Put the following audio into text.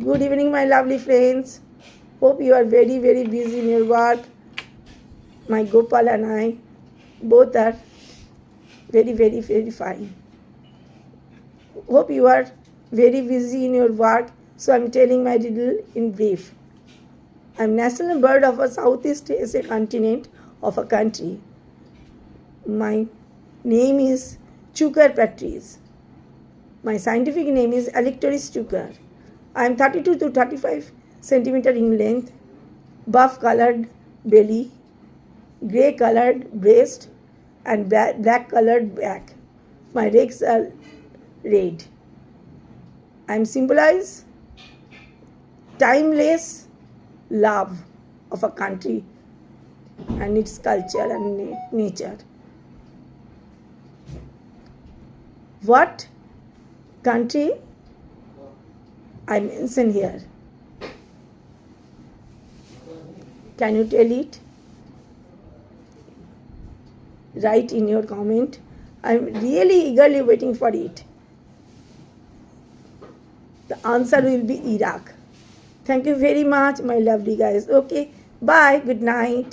Good evening, my lovely friends. Hope you are very, very busy in your work. My Gopal and I both are very, very, very fine. Hope you are very busy in your work, so I'm telling my riddle in brief. I'm national bird of a Southeast Asia continent of a country. My name is Chukar Partridge. My scientific name is Electorise Chukar. I am 32 to 35 centimeter in length, buff colored belly, grey colored breast, and black colored back. My legs are red. I am symbolize timeless love of a country and its culture and nature. What country I mention here? Can you tell it? Write in your comment. I'm really eagerly waiting for it. The answer will be Iraq. Thank you very much, my lovely guys. Okay, bye. Good night.